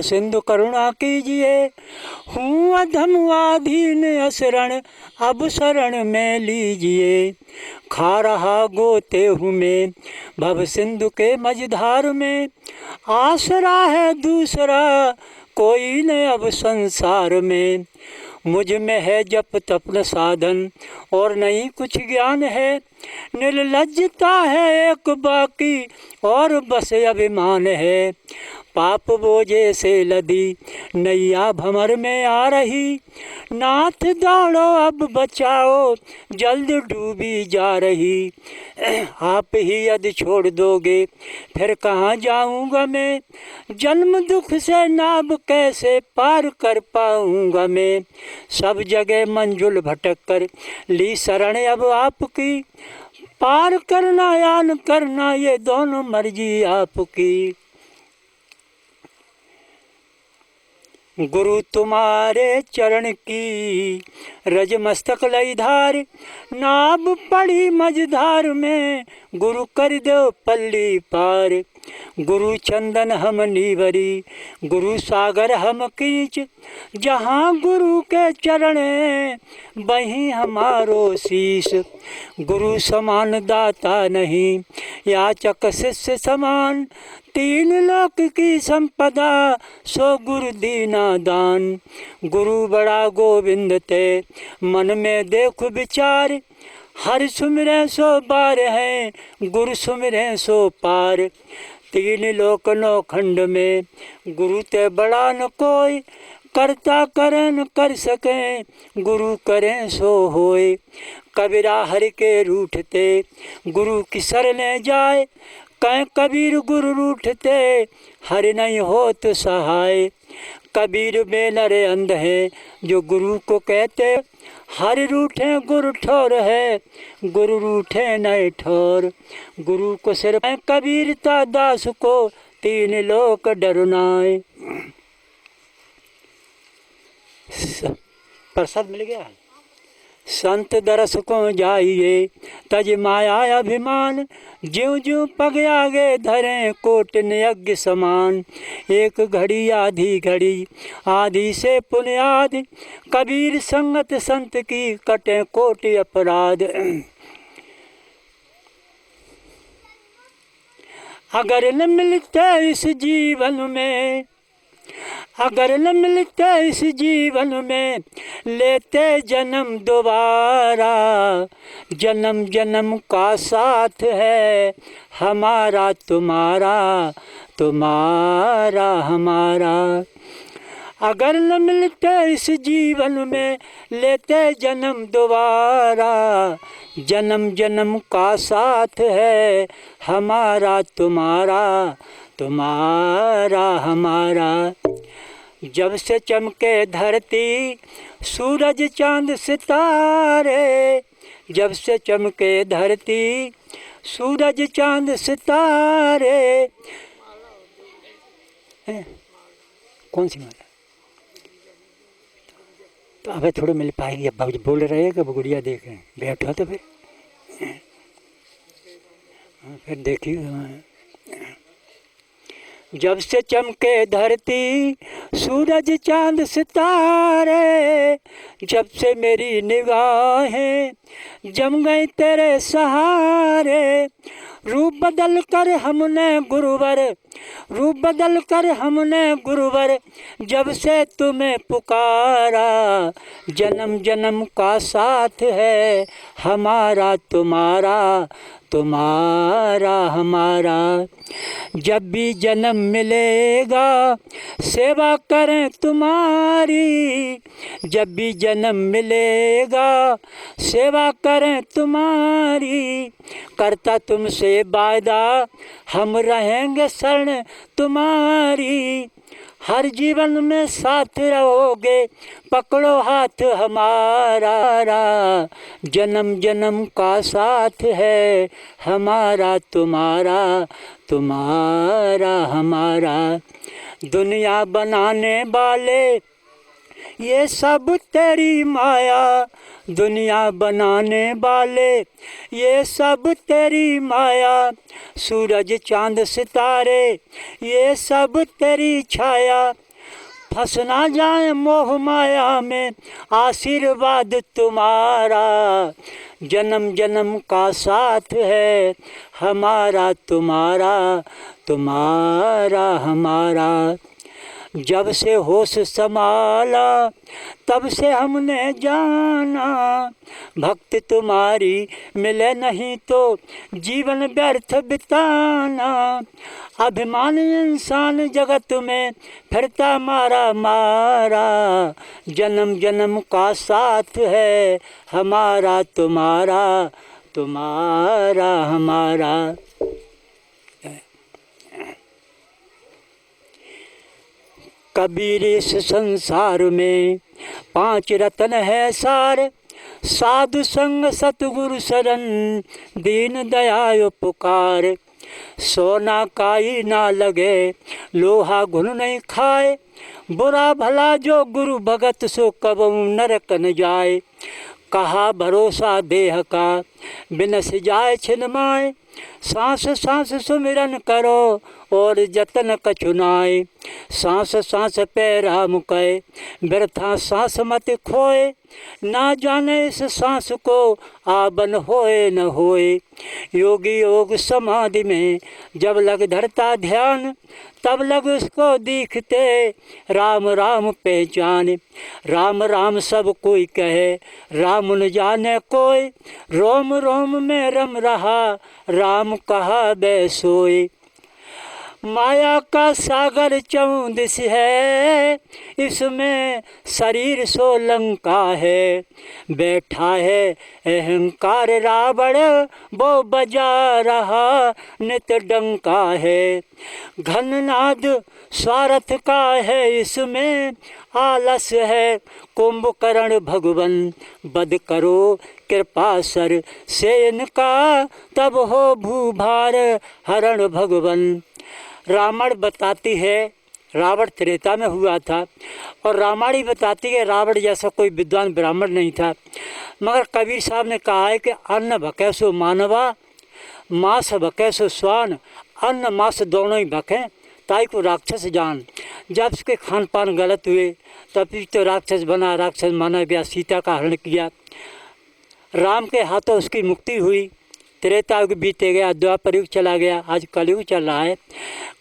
सिंधु करुणा कीजिए। हूँ अधम आधीन असरण अब शरण में लीजिए। खा रहा गोते हूँ मैं भव सिंधु के मझधार में। आसरा है दूसरा कोई न अब संसार में। मुझ में है जप तप न साधन और नहीं कुछ ज्ञान है। निर्लज्जता है एक बाकी और बस अभिमान है। पाप बोझे से लदी नैया भंवर में आ रही। नाथ दौड़ो अब बचाओ जल्द डूबी जा रही। आप ही यदि छोड़ दोगे फिर कहाँ जाऊँगा मैं। जन्म दुख से नाव कैसे पार कर पाऊँगा मैं। सब जगह मंजुल भटक कर ली शरण अब आपकी। पार करना या न करना ये दोनों मर्जी आपकी। गुरु तुम्हारे चरण की रज मस्तक लई धार। नाव पड़ी मझधार में गुरु कर दो पल्ली पार। गुरु चंदन हम नीवरी गुरु सागर हम कीच। जहाँ गुरु के चरण वहीं हमारो शीश। गुरु समान दाता नहीं याचक शिष्य समान। तीन लोक की संपदा सो गुरु दीना दान। गुरु बड़ा गोविंद ते मन में देखो विचार। हर सुमिरे सो बार है गुरु सुमिरे सो पार। तीन लोक नौ खंड में गुरु ते बड़ा न कोई। करता करे न कर सके गुरु करें सो होए। कबीरा हरि के रूठते गुरु की शरण जाए। कह कबीर गुरु रूठते हरि नहीं हो तो सहाय। कबीर बेलरे अंध है जो गुरु को कहते। हरि रूठे गुरु ठोर है गुरु रूठे नहीं ठोर। गुरु को सिर कबीरता दास को तीन लोक डरनाए। प्रसाद मिल गया। संत दरस को जाइए तज माया अभिमान। ज्यों ज्यों पग आगे धरे कोट यज्ञ समान। एक घड़ी आधी घड़ी आधी से पुण्याद। कबीर संगत संत की कटे कोट अपराध। अगर न मिलते इस जीवन में अगर न मिलते इस जीवन में लेते जन्म दोबारा। जन्म जन्म का साथ है हमारा तुम्हारा तुम्हारा हमारा। अगर न मिलते इस जीवन में लेते जन्म दोबारा। जन्म जन्म का साथ है हमारा तुम्हारा तुम्हारा हमारा। जब से चमके धरती सूरज चांद सितारे। जब से चमके धरती सूरज चांद सितारे। कौन सी माला? तो अबे थोड़े मिल पाएगी। अब बोल रहे हैं कि गुड़िया देखें बैठो तो फिर देखिए। जब से चमके धरती सूरज चांद सितारे। जब से मेरी निगाहें जम गई तेरे सहारे। रूप बदल कर हमने गुरुवर रूप बदल कर हमने गुरुवर जब से तुम्हें पुकारा। जन्म जन्म का साथ है हमारा तुम्हारा तुम्हारा हमारा। जब भी जन्म मिलेगा सेवा करें तुम्हारी। जब भी जन्म मिलेगा सेवा करें तुम्हारी। करता तुमसे वादा हम रहेंगे शरण तुम्हारी। हर जीवन में साथ रहोगे पकड़ो हाथ हमारा। जन्म जन्म का साथ है हमारा तुम्हारा तुम्हारा हमारा। दुनिया बनाने वाले ये सब तेरी माया। दुनिया बनाने वाले ये सब तेरी माया। सूरज चांद सितारे ये सब तेरी छाया। फंस ना जाए मोह माया में आशीर्वाद तुम्हारा, जन्म जन्म का साथ है हमारा तुम्हारा, तुम्हारा हमारा। जब से होश संभाला तब से हमने जाना, भक्ति तुम्हारी मिले नहीं तो जीवन व्यर्थ बिताना। अभिमान इंसान जगत में फिरता मारा मारा, जन्म जन्म का साथ है हमारा तुम्हारा, तुम्हारा हमारा। कबीर इस संसार में 5 रत्न है सार, साधु संग सतगुरु शरण दीन दया उपकार। सोना काई ना लगे लोहा घुन नहीं खाए, बुरा भला जो गुरु भगत सो कबहु नरक न जाए। कहा भरोसा देह का बिनस जाए छिन माए, सांस सांस सुमिरन करो और जतन कछुनाए। सांस सांस पे राम कहे व्यर्था सांस मत खोए, ना जाने इस सांस को आबन होए न होए। योगी योग समाधि में जब लग धरता ध्यान, तब लग उसको दिखते राम राम पहचान। राम राम सब कोई कहे राम न जाने कोई, रोम रोम में रम रहा राम कहा बै सोए। माया का सागर चौदिस है, इसमें शरीर सो लंका है। बैठा है अहंकार रावण, वो बजा रहा नित डंका है। घननाद स्वार्थ का है इसमें आलस है, कुंभकर्ण भगवन बद करो कृपा सर से इनका, तब हो भूभार हरण भगवन। रामायण बताती है रावण त्रेता में हुआ था, और रामायण ही बताती है रावण जैसा कोई विद्वान ब्राह्मण नहीं था। मगर कबीर साहब ने कहा है कि अन्न भके सो मानवा, मांस भके सो स्वान। अन्न मांस दोनों ही भकें ताई को राक्षस जान। जब उसके खान पान गलत हुए तब तो राक्षस बना, राक्षस माना गया, सीता का हरण किया। राम के हाथों उसकी मुक्ति हुई। त्रेता युग बीते गया, द्वापर युग चला गया, आज कलयुग चल रहा है।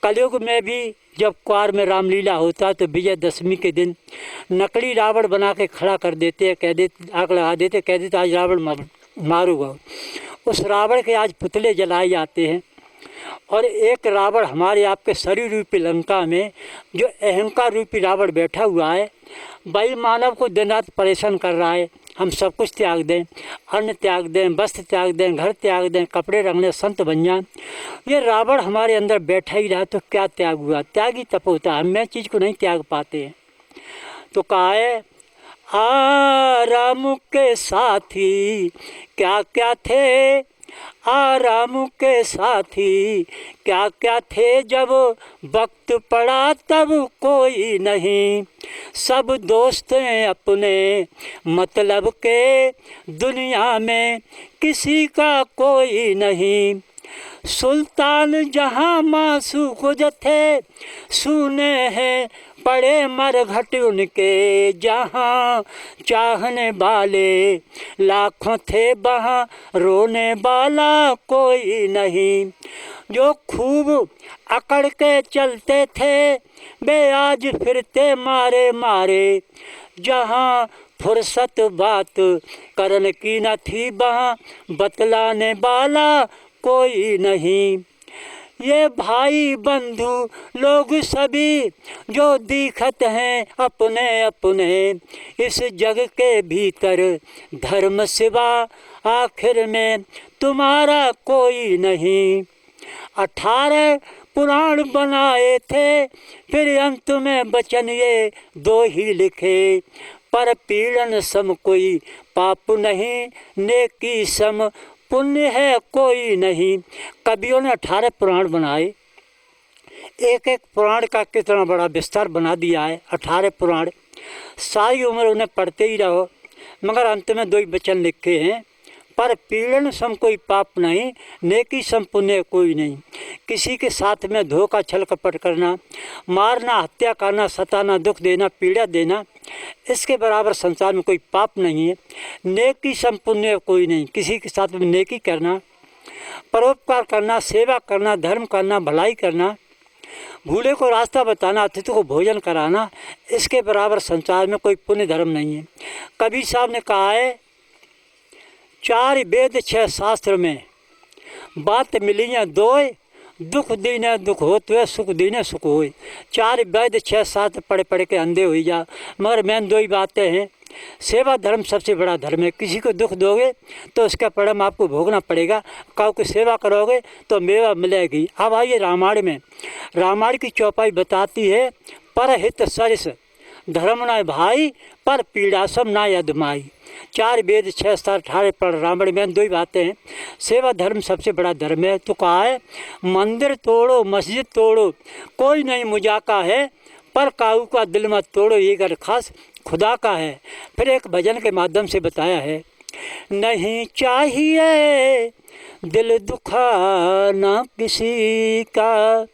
कलयुग में भी जब क्वार में रामलीला होता तो विजयदशमी के दिन नकली रावण बना के खड़ा कर देते, कह देते, आग लगा देते, कह देते आज रावण मारूंगा। उस रावण के आज पुतले जलाए जाते हैं। और एक रावण हमारे आपके शरीर रूपी लंका में जो अहंकार रूपी रावण बैठा हुआ है, वही मानव को दिन रात परेशान कर रहा है। हम सब कुछ त्याग दें, अन्न त्याग दें, वस्त्र त्याग दें, घर त्याग दें, कपड़े रंगने संत बन जाएं। ये रावण हमारे अंदर बैठा ही रहा तो क्या त्याग हुआ? त्याग ही तप होता है। हम मैं चीज़ को नहीं त्याग पाते हैं। तो कहा है आराम के साथी क्या क्या थे, आराम के साथी क्या क्या थे, जब वक्त पड़ा तब कोई नहीं। सब दोस्त हैं अपने मतलब के, दुनिया में किसी का कोई नहीं। सुल्तान जहाँ मासू खुद थे, सुने हैं पड़े मरघट उनके। जहाँ चाहने वाले लाखों थे, वहाँ रोने वाला कोई नहीं। जो खूब अकड़ के चलते थे, वे आज फिरते मारे मारे। जहाँ फुर्सत बात करने की न थी, वहाँ बतलाने वाला कोई नहीं। ये भाई बंधु लोग सभी जो दिखत हैं अपने अपने, इस जग के भीतर धर्म सिवा आखिर में तुम्हारा कोई नहीं। 18 पुराण बनाए थे, फिर अंत में वचन ये 2 ही लिखे। पर पीड़न सम कोई पाप नहीं, नेकी सम पुण्य है कोई नहीं। कवियों ने 18 पुराण बनाए। एक एक पुराण का कितना बड़ा विस्तार बना दिया है। 18 पुराण सारी उम्र उन्हें पढ़ते ही रहो। मगर अंत में 2 ही वचन लिखे हैं, पर पीड़न सम कोई पाप नहीं, नेकी सम पुण्य कोई नहीं। किसी के साथ में धोखा छल कपट करना, मारना, हत्या करना, सताना, दुख देना, पीड़ा देना, इसके बराबर संसार में कोई पाप नहीं है। नेकी सम पुण्य कोई नहीं। किसी के साथ में नेकी करना, परोपकार करना, सेवा करना, धर्म करना, भलाई करना, भूले को रास्ता बताना, अतिथि को भोजन कराना, इसके बराबर संसार में कोई पुण्य धर्म नहीं है। कबीर साहब ने कहा है, 4 वेद 6 शास्त्र में बात मिलियाँ दोय, दुख दीने दुख होते सुख दीने सुख होए। 4 वेद 6 शास्त्र पढ़ पढ़ के अंधे हो जा, मगर मेन 2 ही बातें हैं। सेवा धर्म सबसे बड़ा धर्म है। किसी को दुख दोगे तो उसका परिणाम आपको भोगना पड़ेगा। काऊ की सेवा करोगे तो मेवा मिलेगी। अब आइए रामायण में। रामायण की चौपाई बताती है, परहित सरिस धर्म न भाई, पर पीड़ा सब ना यदमाई। 4 वेद 6 शास्त्र 18 पढ़ रामायण में 2 ही बातें हैं। सेवा धर्म सबसे बड़ा धर्म है। तो कहा है, मंदिर तोड़ो मस्जिद तोड़ो कोई नहीं मुजाका है, पर काऊ का दिल मत तोड़ो ये घर खास खुदा का है। फिर एक भजन के माध्यम से बताया है, नहीं चाहिए दिल दुखाना किसी का,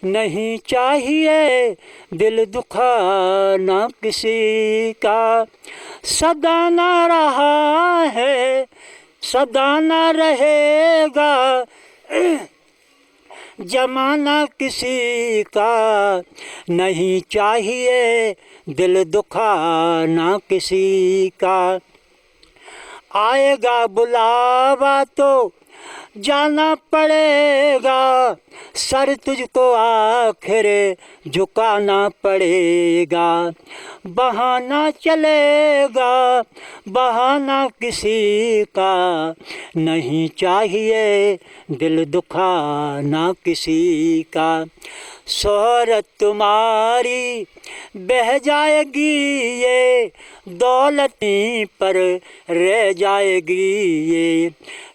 नहीं चाहिए दिल दुखाना किसी का, सदा ना रहा है सदा ना रहेगा जमाना किसी का, नहीं चाहिए दिल दुखाना किसी का। आएगा बुलावा तो जाना पड़ेगा, सर तुझको आखिर झुकाना पड़ेगा। बहाना चलेगा बहाना किसी का, नहीं चाहिए दिल दुखाना किसी का। शोहरत तुम्हारी बह जाएगी ये, दौलती पर रह जाएगी ये,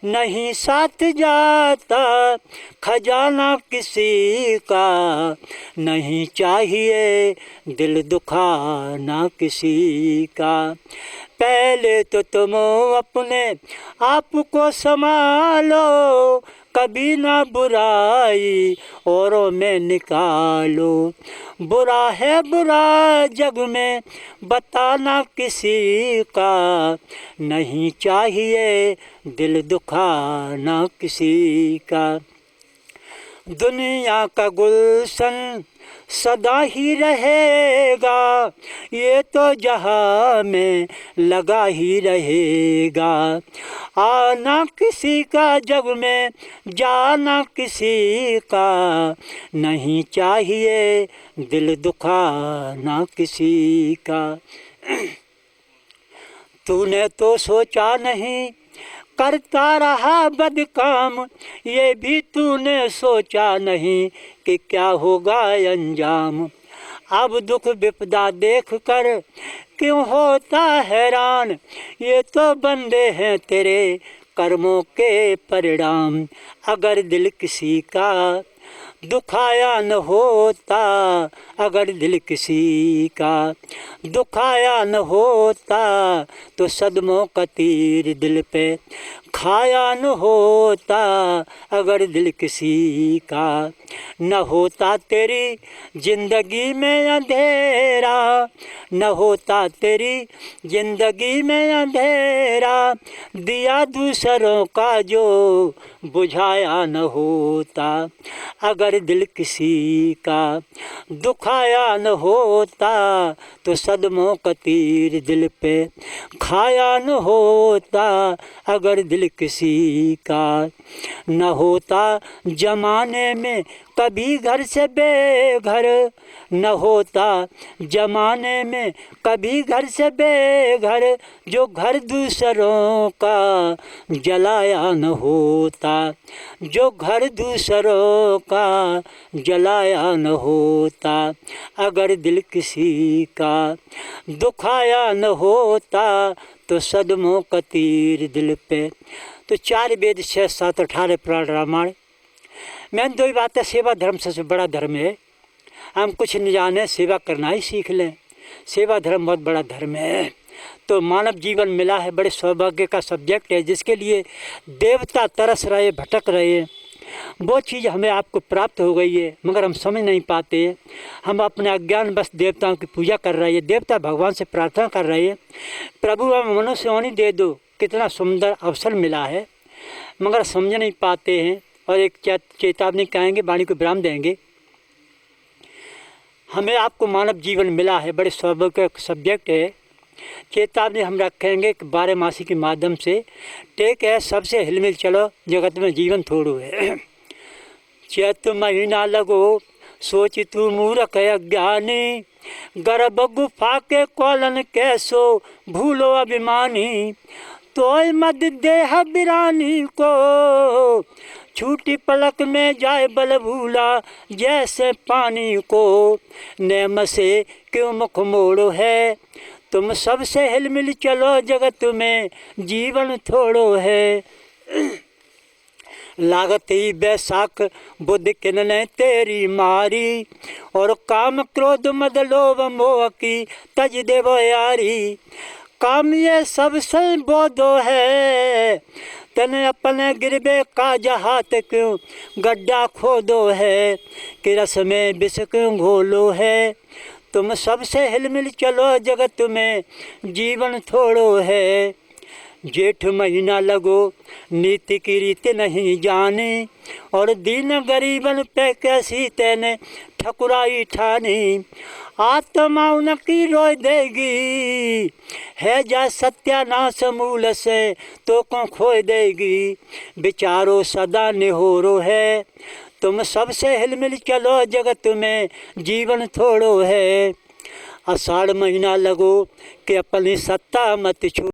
नहीं साथ जाता खजाना किसी का, नहीं चाहिए दिल दुखाना किसी का। पहले तो तुम अपने आप को संभालो, कभी ना बुराई औरों में निकालो। बुरा है बुरा जग में बताना किसी का, नहीं चाहिए दिल दुखाना किसी का। दुनिया का गुलशन सदा ही रहेगा, ये तो जहाँ में लगा ही रहेगा। आना किसी का जग में जाना किसी का, नहीं चाहिए दिल दुखाना किसी का। तूने तो सोचा नहीं करता रहा बदकाम, ये भी तूने सोचा नहीं कि क्या होगा अंजाम। अब दुख विपदा देख कर क्यों होता हैरान, ये तो बंदे हैं तेरे कर्मों के परिणाम। अगर दिल किसी का दुखाया न होता, अगर दिल किसी का दुखाया न होता, तो सदमों का तीर दिल पे खाया न होता। अगर दिल किसी का न होता, तेरी जिंदगी में अंधेरा न होता, तेरी जिंदगी में अंधेरा। दिया दूसरों का जो बुझाया न होता, अगर दिल किसी का दुखाया न होता, तो सदमों का तीर दिल पे खाया न होता। अगर दिल किसी का न होता, जमाने में कभी घर से बेघर न होता, जमाने में कभी घर से बेघर। जो घर दूसरों का जलाया न होता, जो घर दूसरों का जलाया न होता। अगर दिल किसी का दुखाया न होता, तो सदमों का तीर दिल पे। तो 4 वेद 6 7 18 पुराण रामायण में 2 ही बातें। सेवा धर्म सबसे बड़ा धर्म है। हम कुछ न जाने, सेवा करना ही सीख लें। सेवा धर्म बहुत बड़ा धर्म है। तो मानव जीवन मिला है बड़े सौभाग्य का सब्जेक्ट है, जिसके लिए देवता तरस रहे, भटक रहे। वो चीज़ हमें आपको प्राप्त हो गई है, मगर हम समझ नहीं पाते। हम अपने अज्ञान बस देवताओं की पूजा कर रहे हैं, देवता भगवान से प्रार्थना कर रहे हैं, प्रभु हमें मनुष्य होनी दे दो। कितना सुंदर अवसर मिला है, मगर समझ नहीं पाते हैं। और एक चेतावनी कहेंगे, वाणी को विराम देंगे। हमें आपको मानव जीवन मिला है, बड़े सौभाग्य का सब्जेक्ट है। चेतावनी हम रखेंगे कि 12 मासी के माध्यम से टेक है, सबसे हिलमिल चलो, जगत में जीवन थोड़ो है। चैत महीना लगो, सोच तू मूर्ख अज्ञानी, गर्भ गुफा के कौलन कैसो भूलो अभिमानी। तोय मद देह बिरानी को, छूटी पलक में जाए बल भूला, जैसे पानी को। नेम से क्यों मुख मोड़ो है, तुम सबसे हिलमिल चलो, जगत में जीवन थोड़ो है। लागत ही बैसाख बुद्ध किनने तेरी मारी, और काम क्रोध मद लोभ मोह की तज देव यारी। काम ये सबसे बोधो है, तने अपने गिरबे का जहात क्यों गड्ढा खोदो है। कि रस में विष क्यों घोलो है, तुम सबसे हिलमिल चलो, जगत में जीवन थोड़ो है। जेठ महीना लगो, नीति की रीत नहीं जानी, और दीन गरीबन पे कैसी तेने ठकुराई ठानी। आत्मा उनकी रोय देगी, है जा सत्यानाश मूल से तो को खोय देगी। विचारो सदा निहोरो है, तुम सबसे हिलमिल चलो, जगत में जीवन थोड़ो है। आषाढ़ महीना लगो कि अपनी सत्ता मत छू